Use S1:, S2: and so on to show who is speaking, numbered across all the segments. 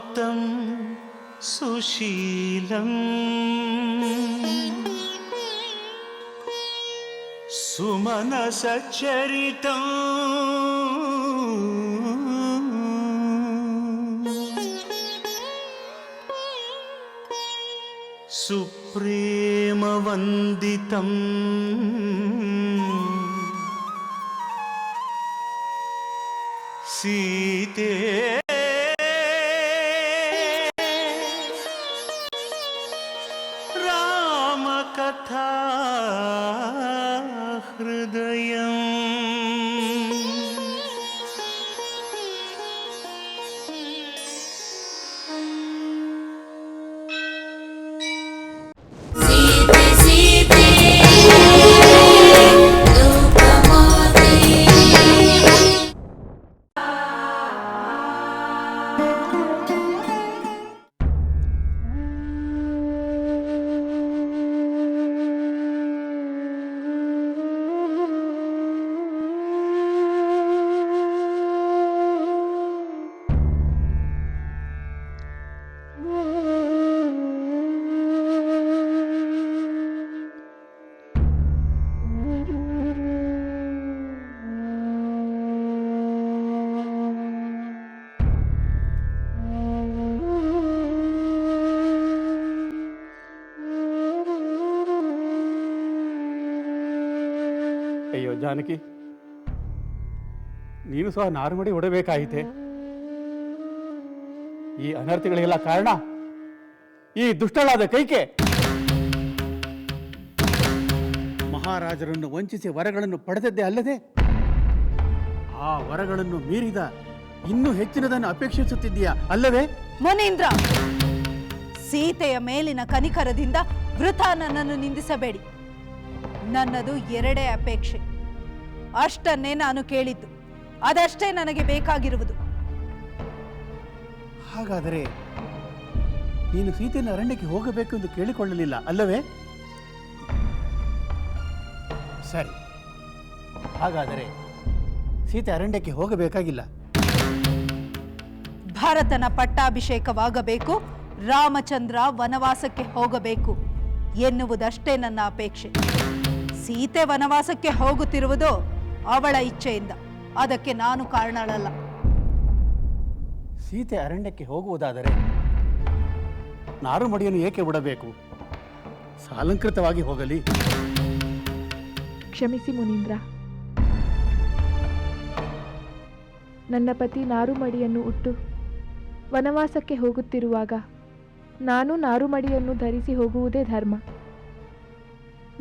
S1: शान्तं सुशीलं सुमनसचरितं सुप्रेमवन्दितं सीते रामकथा हृदयम्
S2: ಅಯ್ಯೋ ಜಾನಕಿ, ನೀನು ಸಹ ನಾರುಮಡಿ ಉಡಬೇಕಾಯಿತೆ. ಈ ಅನರ್ಥಗಳಿಗೆಲ್ಲ ಕಾರಣ ಈ ದುಷ್ಟಳಾದ ಕೈಕೆ. ಮಹಾರಾಜರನ್ನು ವಂಚಿಸಿ ವರಗಳನ್ನು ಪಡೆದದ್ದೇ ಅಲ್ಲದೆ ಆ ವರಗಳನ್ನು ಮೀರಿದ ಇನ್ನೂ ಹೆಚ್ಚಿನದನ್ನು ಅಪೇಕ್ಷಿಸುತ್ತಿದ್ದೀಯಾ ಅಲ್ಲವೇ?
S3: ಮುನೀಂದ್ರ, ಸೀತೆಯ ಮೇಲಿನ ಕನಿಕರದಿಂದ ವೃಥಾ ನನ್ನನ್ನು ನಿಂದಿಸಬೇಡಿ. ನನ್ನದು ಎರಡೇ ಅಪೇಕ್ಷೆ, ಅಷ್ಟನ್ನೇ ನಾನು ಕೇಳಿದ್ದು. ಅದಷ್ಟೇ ನನಗೆ ಬೇಕಾಗಿರುವುದು.
S2: ಹಾಗಾದರೆ ನೀನು ಸೀತೆಯನ್ನು ಅರಣ್ಯಕ್ಕೆ ಹೋಗಬೇಕು ಎಂದು ಕೇಳಿಕೊಳ್ಳಲಿಲ್ಲ ಅಲ್ಲವೇ? ಸರಿ, ಹಾಗಾದರೆ ಸೀತೆ ಅರಣ್ಯಕ್ಕೆ ಹೋಗಬೇಕಾಗಿಲ್ಲ.
S3: ಭರತನ ಪಟ್ಟಾಭಿಷೇಕವಾಗಬೇಕು, ರಾಮಚಂದ್ರ ವನವಾಸಕ್ಕೆ ಹೋಗಬೇಕು ಎನ್ನುವುದಷ್ಟೇ ನನ್ನ ಅಪೇಕ್ಷೆ. ಸೀತೆ ವನವಾಸಕ್ಕೆ ಹೋಗುತ್ತಿರುವುದು ಅವಳ ಇಚ್ಛೆಯಿಂದ, ಅದಕ್ಕೆ ನಾನು ಕಾರಣಳಲ್ಲ.
S2: ಸೀತೆ ಅರಣ್ಯಕ್ಕೆ ಹೋಗುವುದಾದರೆ ನಾರುಮಡಿಯನ್ನು ಏಕೆ ಬಿಡಬೇಕು? ಸಾಲಂಕೃತವಾಗಿ ಹೋಗಲಿ.
S4: ಕ್ಷಮಿಸಿ ಮುನೀಂದ್ರ, ನನ್ನ ಪತಿ ನಾರುಮಡಿಯನ್ನು ಉಟ್ಟು ವನವಾಸಕ್ಕೆ ಹೋಗುತ್ತಿರುವಾಗ ನಾನು ನಾರುಮಡಿಯನ್ನು ಧರಿಸಿ ಹೋಗುವುದೇ ಧರ್ಮ.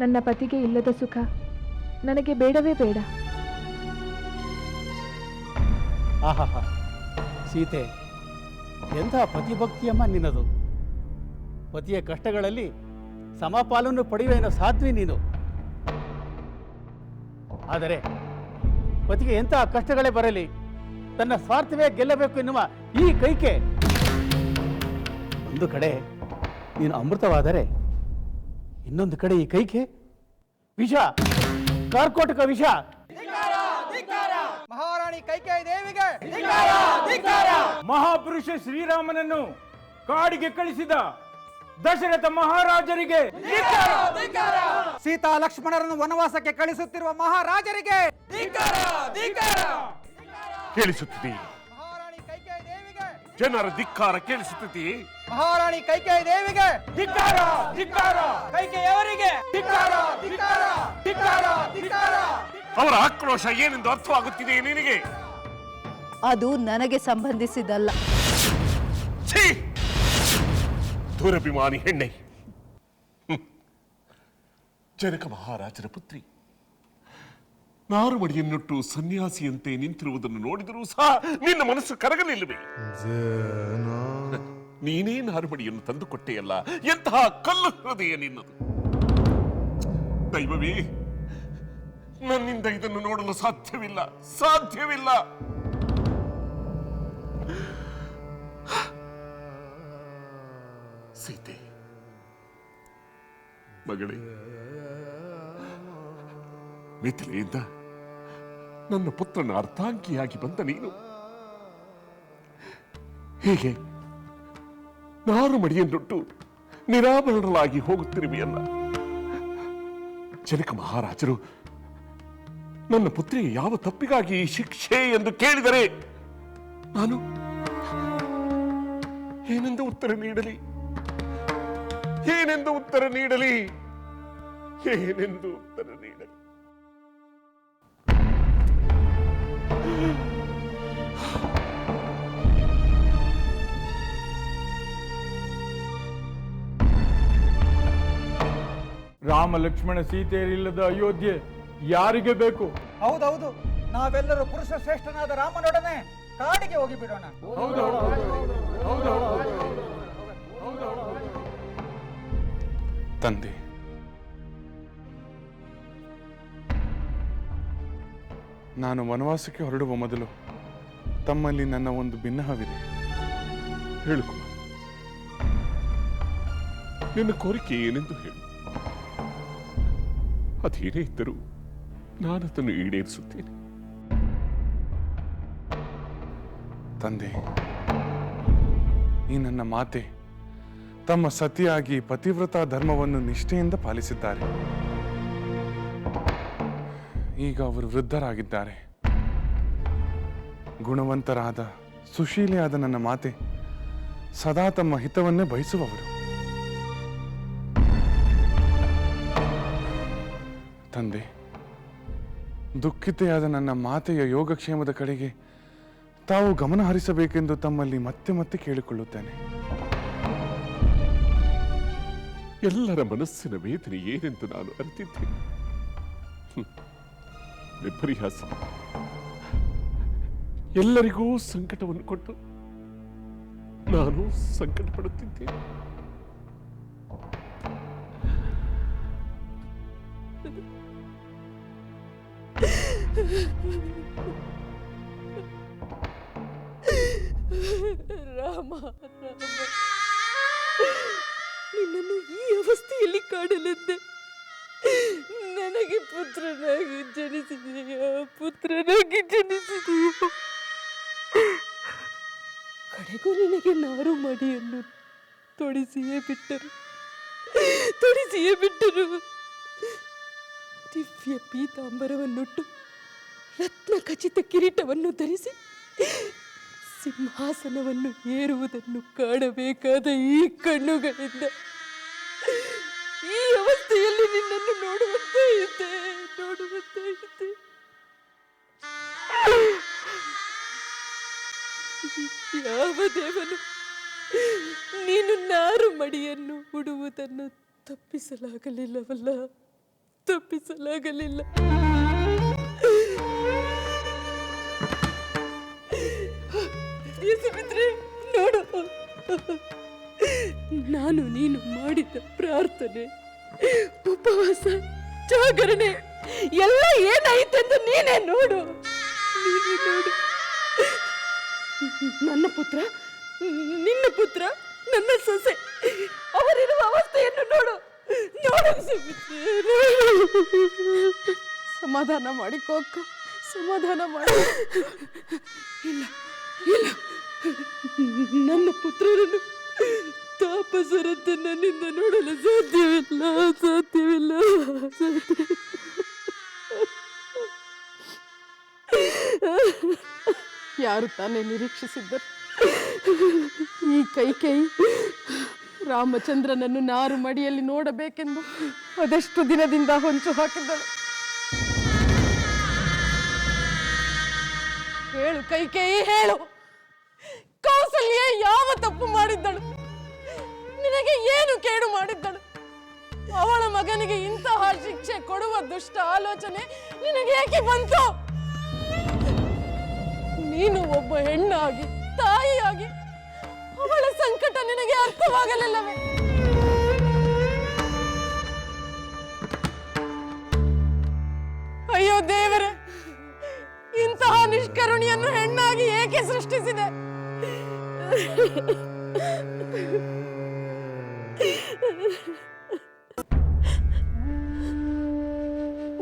S4: ನನ್ನ ಪತಿಗೆ ಇಲ್ಲದ ಸುಖ ನನಗೆ ಬೇಡವೇ ಬೇಡ.
S2: ಆಹಾ, ಸೀತೆ, ಎಂಥ ಪತಿಭಕ್ತಿಯಮ್ಮ ನಿನ್ನದು. ಪತಿಯ ಕಷ್ಟಗಳಲ್ಲಿ ಸಮಪಾಲನ್ನು ಪಡೆಯುವೇನೋ ಸಾಧ್ವಿ ನೀನು. ಆದರೆ ಪತಿಗೆ ಎಂಥ ಕಷ್ಟಗಳೇ ಬರಲಿ, ತನ್ನ ಸ್ವಾರ್ಥವೇ ಗೆಲ್ಲಬೇಕು ಎನ್ನುವ ಈ ಕೈಕೆ. ಒಂದು ಕಡೆ ನೀನು ಅಮೃತವಾದರೆ ಇನ್ನೊಂದು ಕಡೆ ಈ ಕೈಕೆ ವಿಷ, ಕಾರ್ಕೋಟಕ ವಿಷ.
S5: ಮಹಾರಾಣಿ ಕೈಕೇಯಿ ದೇವಿಗೆ
S6: ಮಹಾಪುರುಷ ಶ್ರೀರಾಮನನ್ನು ಕಾಡಿಗೆ ಕಳಿಸಿದ ದಶರಥ ಮಹಾರಾಜರಿಗೆ,
S5: ಸೀತಾ ಲಕ್ಷ್ಮಣರನ್ನು ವನವಾಸಕ್ಕೆ ಕಳಿಸುತ್ತಿರುವ ಮಹಾರಾಜರಿಗೆ
S7: ಕೇಳಿಸುತ್ತಿದೆ.
S5: ಮಹಾರಾಣಿ ಕೈಕೇಯಿ ದೇವಿಗೆ
S7: ಜನರ ಧಿಕ್ಕಾರ ಕೇಳಿಸುತ್ತಿದೆ.
S5: ಮಹಾರಾಣಿ ಕೈಕೇಯಿ ದೇವಿಗೆ ಕೈಕೇಯಿಯವರಿಗೆ
S7: ಅವರ ಆಕ್ರೋಶ ಏನೆಂದು ಅರ್ಥವಾಗುತ್ತಿದೆ ನಿನಗೆ?
S3: ಅದು ನನಗೆ ಸಂಬಂಧಿಸಿದಲ್ಲ.
S7: ಛೀ! ದುರಭಿಮಾನಿ ಹೆಣ್ಣೆ. ಜನಕ ಮಹಾರಾಜರ ಪುತ್ರಿ ನಾರುಮಡಿಯನ್ನುಟ್ಟು ಸನ್ಯಾಸಿಯಂತೆ ನಿಂತಿರುವುದನ್ನು ನೋಡಿದರೂ ಸಹ ನಿನ್ನ ಮನಸ್ಸು ಕರಗಲಿಲ್ಲವೇ? ನೀನೇ ನಾರುಮಡಿಯನ್ನು ತಂದುಕೊಟ್ಟೆಯಲ್ಲ, ಎಂತಹ ಕಲ್ಲು ಹೃದಯ ನಿನ್ನದು. ದೈವವೇ, ನನ್ನಿಂದ ಇದನ್ನು ನೋಡಲು ಸಾಧ್ಯವಿಲ್ಲ. ಸೀತೆ, ಮಗಳೇ, ಮಿಥಿಲೆಯಿಂದ ನನ್ನ ಪುತ್ರನ ಅರ್ಧಾಂಗಿಯಾಗಿ ಬಂದ ನೀನು ಹೀಗೆ ನಾರು ಮಡಿಯನ್ನುಟ್ಟು ನಿರಾಭರಣಳಾಗಿ ಹೋಗುತ್ತಿರುವೆಯಲ್ಲ. ಜನಕ ಮಹಾರಾಜರು ನನ್ನ ಪುತ್ರಿಗೆ ಯಾವ ತಪ್ಪಿಗಾಗಿ ಈ ಶಿಕ್ಷೆ ಎಂದು ಕೇಳಿದರೆ ನಾನು ಏನೆಂದು ಉತ್ತರ ನೀಡಲಿ? ಏನೆಂದು ಉತ್ತರ ನೀಡಲಿ? ಏನೆಂದು ಉತ್ತರ ನೀಡಲಿ?
S6: ರಾಮ ಲಕ್ಷ್ಮಣ ಸೀತೆಯರಿಲ್ಲದ ಅಯೋಧ್ಯೆ ಯಾರಿಗೆ ಬೇಕು?
S5: ಹೌದೌದು, ನಾವೆಲ್ಲರೂ ಪುರುಷ ಶ್ರೇಷ್ಠನಾದ ರಾಮನೊಡನೆ ಕಾಡಿಗೆ ಹೋಗಿ ಬಿಡೋಣ.
S8: ತಂದೆ, ನಾನು ವನವಾಸಕ್ಕೆ ಹೊರಡುವ ಮೊದಲು ತಮ್ಮಲ್ಲಿ ನನ್ನ ಒಂದು ಭಿನ್ನಹವಿದೆ.
S7: ಹೇಳು ಕುಮಾರ, ನಿನ್ನ ಕೋರಿಕೆ ಏನೆಂದು ಹೇಳು. ಅದೇನೇ ಇದ್ದರೂ ನಾನದನ್ನು ಈಡೇರಿಸುತ್ತೇನೆ.
S8: ತಂದೆ, ಈ ನನ್ನ ಮಾತೆ ತಮ್ಮ ಸತಿಯಾಗಿ ಪತಿವ್ರತ ಧರ್ಮವನ್ನು ನಿಷ್ಠೆಯಿಂದ ಪಾಲಿಸಿದ್ದಾರೆ. ಈಗ ಅವರು ವೃದ್ಧರಾಗಿದ್ದಾರೆ. ಗುಣವಂತರಾದ ಸುಶೀಲೆಯಾದ ನನ್ನ ಮಾತೆ ಸದಾ ತಮ್ಮ ಹಿತವನ್ನೇ ಬಯಸುವವರು. ತಂದೆ, ದುಃಖಿತೆಯಾದ ನನ್ನ ಮಾತೆಯ ಯೋಗಕ್ಷೇಮದ ಕಡೆಗೆ ತಾವು ಗಮನ ಹರಿಸಬೇಕೆಂದು ತಮ್ಮಲ್ಲಿ ಮತ್ತೆ ಮತ್ತೆ ಕೇಳಿಕೊಳ್ಳುತ್ತೇನೆ.
S7: ಎಲ್ಲರ ಮನಸ್ಸಿನ ವೇದನೆ ಏನೆಂದು ನಾನು ಅರಿತಿದ್ದೇನೆ. ವಿಪರ್ಯಾಸ, ಎಲ್ಲರಿಗೂ ಸಂಕಟವನ್ನು ಕೊಟ್ಟು ನಾನು ಸಂಕಟ ಪಡುತ್ತಿದ್ದೇನೆ.
S9: ರಾಮ, ನಿನ್ನನ್ನು ಈ ಅವಸ್ಥೆಯಲ್ಲಿ ಕಾಣಲೆಂದೆ. ನನಗೆ ಪುತ್ರನಾಗಿ ಜನಿಸಿದೆಯೋ. ಕಡೆಗೂ ನಿನಗೆ ನಾರು ಮಡಿಯನ್ನು ತೊಡಿಸಿಯೇ ಬಿಟ್ಟರು. ದಿವ್ಯ ಪೀತಾಂಬರವನ್ನುಟ್ಟು ರತ್ನ ಖಚಿತ ಕಿರೀಟವನ್ನು ಧರಿಸಿ ಸಿಂಹಾಸನವನ್ನು ಏರುವುದನ್ನು ಕಾಣಬೇಕಾದ ಈ ಕಣ್ಣುಗಳಿಂದ ಈ ಅವಸ್ಥೆಯಲ್ಲಿ ನಿನ್ನನ್ನು ನೋಡುವಂತೆ ಇದ್ದೆ. ಯಾವ ದೇವನು ನೀನು ನಾರು ಮಡಿಯನ್ನು ಉಡುವುದನ್ನು ತಪ್ಪಿಸಲಾಗಲಿಲ್ಲ. ಸುಮಿತ್ರೆ, ನೋಡು, ನಾನು ನೀನು ಮಾಡಿದ ಪ್ರಾರ್ಥನೆ, ಉಪವಾಸ, ಜಾಗರಣೆ ಎಲ್ಲ ಏನಾಯಿತೆಂದು ನೀನೇ ನೋಡು. ನನ್ನ ಪುತ್ರ, ನಿನ್ನ ಪುತ್ರ, ನನ್ನ ಸೊಸೆ ಅವರಿರುವ ಅವಸ್ಥೆಯನ್ನು ನೋಡು ಸುಮಿತ್ರೆ. ಸಮಾಧಾನ ಮಾಡಿಕೋ ಅಕ್ಕ, ಸಮಾಧಾನ ಮಾಡಿ. ಇಲ್ಲ, ನನ್ನ ಪುತ್ರರನ್ನು ತಾಪಸರಂತೆ ನನ್ನಿಂದ ನೋಡಲು ಸಾಧ್ಯವಿಲ್ಲ. ಯಾರು ತಾನೇ ನಿರೀಕ್ಷಿಸಿದ್ದರು ಈ ಕೈಕೇಯಿ ರಾಮಚಂದ್ರನನ್ನು ನಾರು ಮಡಿಯಲ್ಲಿ ನೋಡಬೇಕೆಂದು ಅದೆಷ್ಟು ದಿನದಿಂದ ಹೊಂಚು ಹಾಕಿದ್ದಳು. ಹೇಳು ಕೈಕೇಯಿ, ಹೇಳು, ಕೌಸಲ್ಯ ಯಾವ ತಪ್ಪು ಮಾಡಿದ್ದಳು? ನಿನಗೆ ಏನು ಕೇಡು ಮಾಡಿದ್ದಳು? ಅವಳ ಮಗನಿಗೆ ಇಂತಹ ಶಿಕ್ಷೆ ಕೊಡುವ ದುಷ್ಟ ಆಲೋಚನೆ ನಿನಗೆ ಏಕೆ ಬಂತು? ನೀನು ಒಬ್ಬ ಹೆಣ್ಣಾಗಿ, ತಾಯಿಯಾಗಿ ಅವಳ ಸಂಕಟ ನಿನಗೆ ಅರ್ಥವಾಗಲಿಲ್ಲವೇ? ಅಯ್ಯೋ ದೇವರೇ, ಇಂತಹ ನಿಷ್ಕರುಣಿಯನ್ನು ಹೆಣ್ಣಾಗಿ ಏಕೆ ಸೃಷ್ಟಿಸಿದೆ?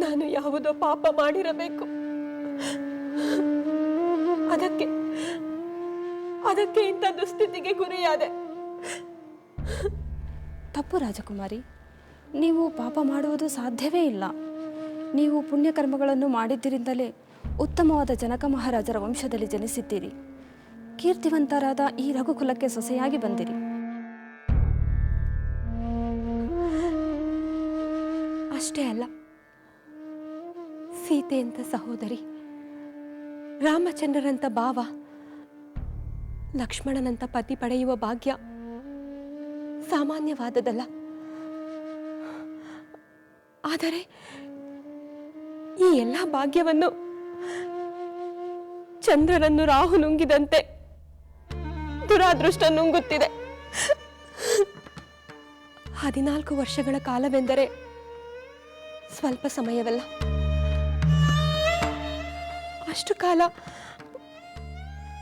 S9: ನಾನು ಯಾವುದೋ ಪಾಪ ಮಾಡಿರಬೇಕು. ಅದಕ್ಕೆ ಇಂಥ ದುಸ್ಥಿತಿಗೆ ಗುರಿಯಾದೆ.
S10: ತಪ್ಪು ರಾಜಕುಮಾರಿ, ನೀವು ಪಾಪ ಮಾಡುವುದು ಸಾಧ್ಯವೇ ಇಲ್ಲ. ನೀವು ಪುಣ್ಯಕರ್ಮಗಳನ್ನು ಮಾಡಿದ್ದರಿಂದಲೇ ಉತ್ತಮವಾದ ಜನಕ ಮಹಾರಾಜರ ವಂಶದಲ್ಲಿ ಜನಿಸಿದ್ದೀರಿ. ಕೀರ್ತಿವಂತರಾದ ಈ ರಘುಕುಲಕ್ಕೆ ಸೊಸೆಯಾಗಿ ಬಂದಿರಿ. ಅಷ್ಟೇ ಅಲ್ಲ, ಸೀತೆಯಂತ ಸಹೋದರಿ, ರಾಮಚಂದ್ರರಂತ ಭಾವ, ಲಕ್ಷ್ಮಣನಂತ ಪತಿ ಪಡೆಯುವ ಭಾಗ್ಯ ಸಾಮಾನ್ಯವಾದದಲ್ಲ. ಆದರೆ ಈ ಎಲ್ಲ ಭಾಗ್ಯವನ್ನು ಚಂದ್ರನನ್ನು ರಾಹು ನುಂಗಿದಂತೆ ದುರಾದೃಷ್ಟ ನುಂಗುತ್ತಿದೆ. 14 ವರ್ಷಗಳ ಕಾಲವೆಂದರೆ ಸ್ವಲ್ಪ ಸಮಯವಲ್ಲ. ಅಷ್ಟು ಕಾಲ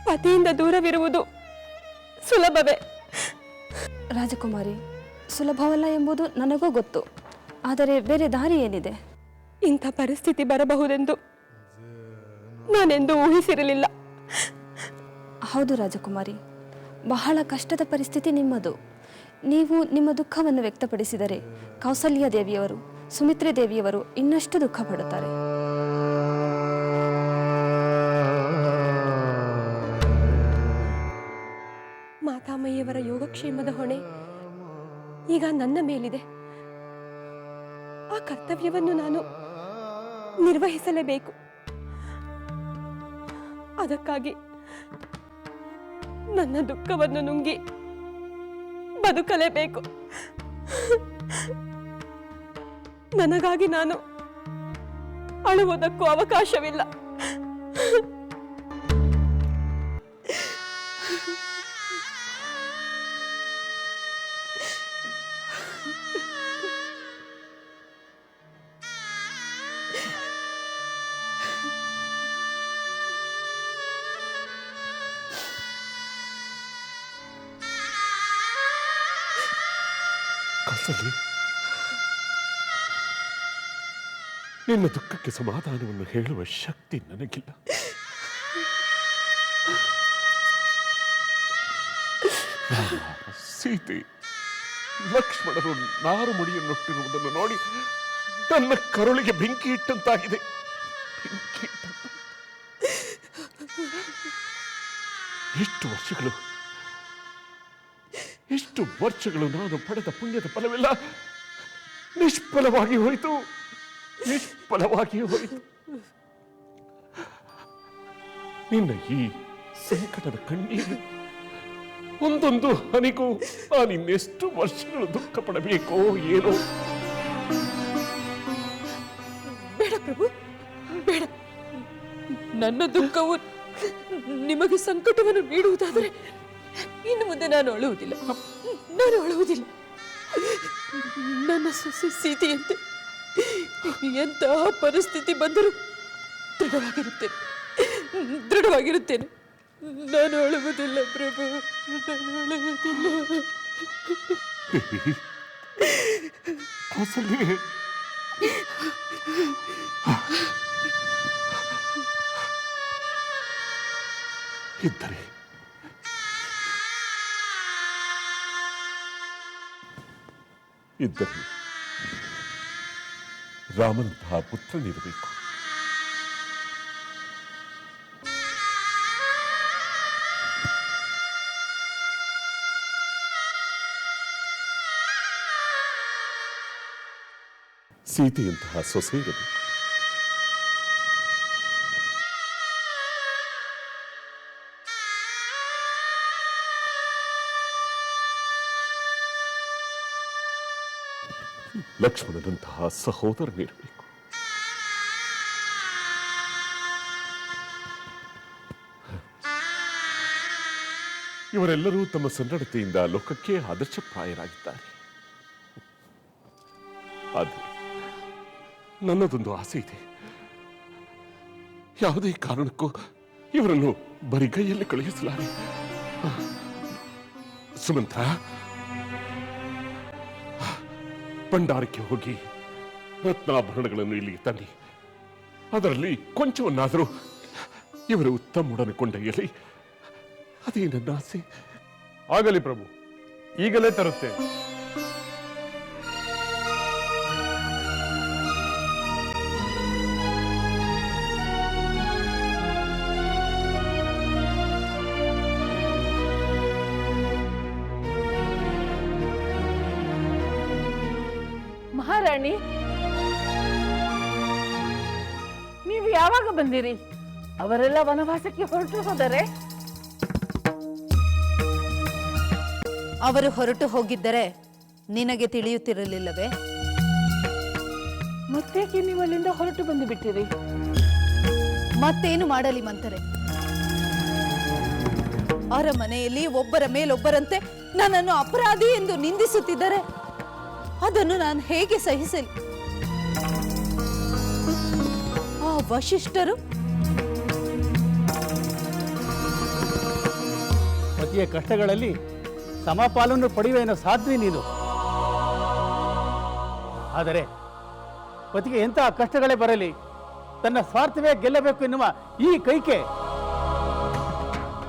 S10: ಪತಿಯಿಂದ ದೂರವಿರುವುದು ಸುಲಭವೇ? ರಾಜಕುಮಾರಿ, ಸುಲಭವಲ್ಲ ಎಂಬುದು ನನಗೂ ಗೊತ್ತು. ಆದರೆ ಬೇರೆ ದಾರಿ ಏನಿದೆ? ಇಂಥ ಪರಿಸ್ಥಿತಿ ಬರಬಹುದೆಂದು ನಾನೆಂದೂ ಊಹಿಸಿರಲಿಲ್ಲ. ಹೌದು ರಾಜಕುಮಾರಿ, ಬಹಳ ಕಷ್ಟದ ಪರಿಸ್ಥಿತಿ ನಿಮ್ಮದು. ನೀವು ನಿಮ್ಮ ದುಃಖವನ್ನು ವ್ಯಕ್ತಪಡಿಸಿದರೆ ಕೌಸಲ್ಯ ದೇವಿಯವರು, ಸುಮಿತ್ರೆ ದೇವಿಯವರು ಇನ್ನಷ್ಟು ದುಃಖ ಪಡುತ್ತಾರೆ. ಮಾತಾಮಯ್ಯವರ ಯೋಗಕ್ಷೇಮದ ಹೊಣೆ ಈಗ ನನ್ನ ಮೇಲಿದೆ. ಆ ಕರ್ತವ್ಯವನ್ನು ನಾನು ನಿರ್ವಹಿಸಲೇಬೇಕು. ಅದಕ್ಕಾಗಿ ನನ್ನ ದುಃಖವನ್ನು ನುಂಗಿ ಬದುಕಲೇಬೇಕು. ನನಗಾಗಿ ನಾನು ಅಳುವುದಕ್ಕೂ ಅವಕಾಶವಿಲ್ಲ.
S7: ಕೌಸಲ್ಯ, ನಿನ್ನ ದುಃಖಕ್ಕೆ ಸಮಾಧಾನವನ್ನು ಹೇಳುವ ಶಕ್ತಿ ನನಗಿಲ್ಲ. ಸೀತೆ, ಲಕ್ಷ್ಮಣರು ನಾರು ಮುಡಿಯನ್ನುಟ್ಟಿರುವುದನ್ನು ನೋಡಿ ನನ್ನ ಕರುಳಿಗೆ ಬೆಂಕಿ ಇಟ್ಟಂತಾಗಿದೆ. ಎಷ್ಟು ವರ್ಷಗಳು ನಾನು ಪಡೆದ ಪುಣ್ಯದ ಫಲವೆಲ್ಲ ನಿಷ್ಫಲವಾಗಿ ಹೋಯಿತು. ನಿನ್ನ ಈ ಸಂಕಟದ ಕಣ್ಣೀರು ಒಂದೊಂದು ಹನಿಗೂ ನಾನಿನ್ನೆಷ್ಟು ವರ್ಷಗಳು ದುಃಖ ಪಡಬೇಕೋ ಏನೋ.
S9: ಬೇಡ ಪ್ರಭು, ಬೇಡ. ನನ್ನ ದುಃಖವು ನಿಮಗೆ ಸಂಕಟವನ್ನು ನೀಡುವುದಾದರೆ ಇನ್ನು ಮುಂದೆ ನಾನು ಅಳುವುದಿಲ್ಲ. ನನ್ನ ಸೊಸೆ ಸೀತೆಯಂತೆ ಎಂತಹ ಪರಿಸ್ಥಿತಿ ಬಂದರೂ ದೃಢವಾಗಿರುತ್ತೇನೆ. ನಾನು ಅಳುವುದಿಲ್ಲ ಪ್ರಭು, ನಾನು ಅಳುವುದಿಲ್ಲ.
S7: ಇದ್ದರೆ ರಾಮನಂತಹ ಪುತ್ರನಿರಬೇಕು. ಸೀತೆಯಂತಹ ಸೊಸೆ ಇರಬೇಕು. ಲಕ್ಷ್ಮಣನಂತಹ ಸಹೋದರನಿರಬೇಕು. ಇವರೆಲ್ಲರೂ ತಮ್ಮ ಸನ್ನಡತೆಯಿಂದ ಲೋಕಕ್ಕೆ ಆದರ್ಶಪ್ರಾಯರಾಗಿದ್ದಾರೆ. ಆದರೆ ನನ್ನದೊಂದು ಆಸೆ ಇದೆ. ಯಾವುದೇ ಕಾರಣಕ್ಕೂ ಇವರನ್ನು ಬರಿಗೈಯಲ್ಲಿ ಕಳುಹಿಸಲಾರೆ. ಸುಮಂತ್ರ, ಭಂಡಾರಕ್ಕೆ ಹೋಗಿ ರತ್ನಾಭರಣಗಳನ್ನು ಇಲ್ಲಿಗೆ ತನ್ನಿ. ಅದರಲ್ಲಿ ಕೊಂಚವನ್ನಾದರೂ ಇವರು ಉತ್ತಮ ಕೊಂಡೊಯ್ಯಲಿ. ಅದೇ ನನ್ನ ಆಸೆ.
S8: ಆಗಲಿ ಪ್ರಭು,
S6: ಈಗಲೇ ತರುತ್ತೆ.
S9: ಮಹಾರಾಣಿ, ನೀವು ಯಾವಾಗ ಬಂದಿರಿ? ಅವರೆಲ್ಲ ವನವಾಸಕ್ಕೆ ಹೊರಟು ಹೋದರೆ?
S3: ಅವರು ಹೊರಟು ಹೋಗಿದ್ದರೆ ನಿನಗೆ ತಿಳಿಯುತ್ತಿರಲಿಲ್ಲವೇ?
S9: ಮತ್ತೇಕೆ ನೀವು ಅಲ್ಲಿಂದ ಹೊರಟು ಬಂದು ಬಿಟ್ಟಿರಿ?
S3: ಮತ್ತೇನು ಮಾಡಲಿ ಮಂತರೆ? ಅರಮನೆಯಲ್ಲಿ ಒಬ್ಬರ ಮೇಲೊಬ್ಬರಂತೆ ನನ್ನನ್ನು ಅಪರಾಧಿ ಎಂದು ನಿಂದಿಸುತ್ತಿದ್ದರೆ ಅದನ್ನು ನಾನು ಹೇಗೆ ಸಹಿಸಲಿ? ಆ ವಶಿಷ್ಠರು
S2: ಪತಿಯ ಕಷ್ಟಗಳಲ್ಲಿ ಸಮಪಾಲನ್ನು ಪಡೆಯುವೇನೋ ಸಾಧ್ವಿ ನೀನು. ಆದರೆ ಪತಿಗೆ ಎಂತಹ ಕಷ್ಟಗಳೇ ಬರಲಿ, ತನ್ನ ಸ್ವಾರ್ಥವೇ ಗೆಲ್ಲಬೇಕು ಎನ್ನುವ ಈ ಕೈಕೆ.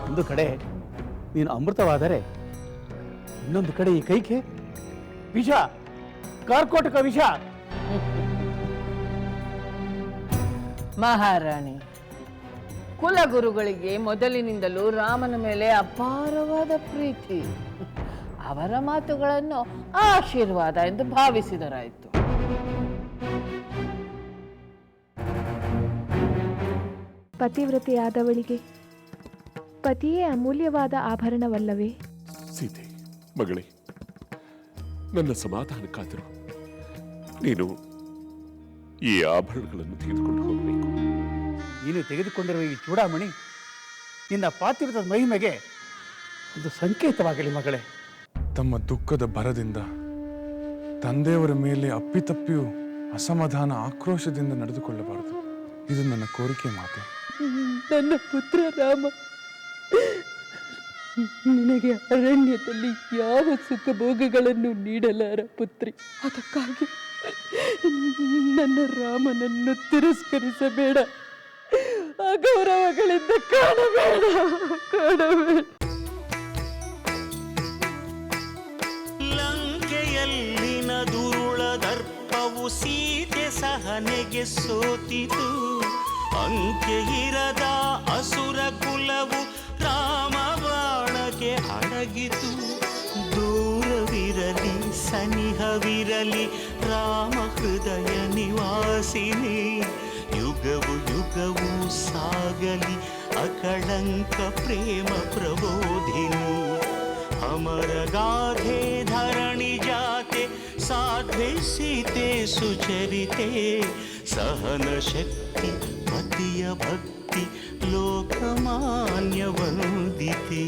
S2: ಒಂದು ಕಡೆ ನೀನು ಅಮೃತವಾದರೆ ಇನ್ನೊಂದು ಕಡೆ ಈ ಕೈಕೆ ವಿಷ, ಕಾರ್ಕೋಟಕ ವಿಷ.
S9: ಮಹಾರಾಣಿ, ಕುಲಗುರುಗಳಿಗೆ ಮೊದಲಿನಿಂದಲೂ ರಾಮನ ಮೇಲೆ ಅಪಾರವಾದ ಪ್ರೀತಿ. ಅವರ ಮಾತುಗಳನ್ನು ಆಶೀರ್ವಾದ ಎಂದು ಭಾವಿಸಿದರಾಯಿತು.
S4: ಪತಿವ್ರತೆಯಾದವಳಿಗೆ ಪತಿಯೇ ಅಮೂಲ್ಯವಾದ ಆಭರಣವಲ್ಲವೇ?
S7: ಸೀತೆ ಮಗಳೇ, ನನ್ನ ಸಮಾಧಾನಕ್ಕಾದರೂ ನೀನು ಈ ಆಭರಣಗಳನ್ನು ತೆಗೆದುಕೊಂಡು ಹೋಗಬೇಕು.
S2: ನೀನು ತೆಗೆದುಕೊಂಡಿರುವ ಈ ಚೂಡಾಮಣಿ ನಿನ್ನ ಪಾತಿವ್ರತದ ಮಹಿಮೆಗೆ ಒಂದು ಸಂಕೇತವಾಗಲಿ ಮಗಳೇ.
S8: ತಮ್ಮ ದುಃಖದ ಭರದಿಂದ ತಂದೆಯವರ ಮೇಲೆ ಅಪ್ಪಿತಪ್ಪಿಯೂ ಅಸಮಾಧಾನ ಆಕ್ರೋಶದಿಂದ ನಡೆದುಕೊಳ್ಳಬಾರದು. ಇದು ನನ್ನ ಕೋರಿಕೆ ಮಾತೆ.
S9: ನನ್ನ ಪುತ್ರ ರಾಮ ನಿನಗೆ ಅರಣ್ಯದಲ್ಲಿ ಯಾವ ಸುಖ ಭೋಗಗಳನ್ನು ನೀಡಲಾರ ಪುತ್ರಿ. ಅದಕ್ಕಾಗಿ ನನ್ನ ರಾಮನನ್ನು ತಿರಸ್ಕರಿಸಬೇಡ, ಅಗೌರವಗಳಿಂದ ಕಾಣಬೇಡ.
S1: ಲಂಕೆಯಲ್ಲಿನ ದುರುಳ ದರ್ಪವು ಸೀತೆ ಸಹನೆಗೆ ಸೋತಿತು. ಅಂಕೆ ಇರದ ಅಸುರ ಕುಲವು ರಾಮ ಬಾಣಕ್ಕೆ ಅಡಗಿತು. ದೂರವಿರಲಿ ಸನಿಹವಿರಲಿ ರಾಮ ಹೃದಯ ನಿವಾಸಿನಿ. ಯುಗವು ಯುಗವು ಸಾಗಲಿ ಅಕಳಂಕ ಪ್ರೇಮ ಪ್ರಬೋಧಿನಿ. ಅಮರ ಗಾಧೆ ಧರಣಿ ಜಾತೆ ಸಾಧ್ವೆ ಸೀತೆ ಸುಚರಿತೆ. ಸಹನ ಶಕ್ತಿ ಪತಿಯ ಭಕ್ತಿ ಲೋಕಮಾನ್ಯ ವಂದಿತೆ.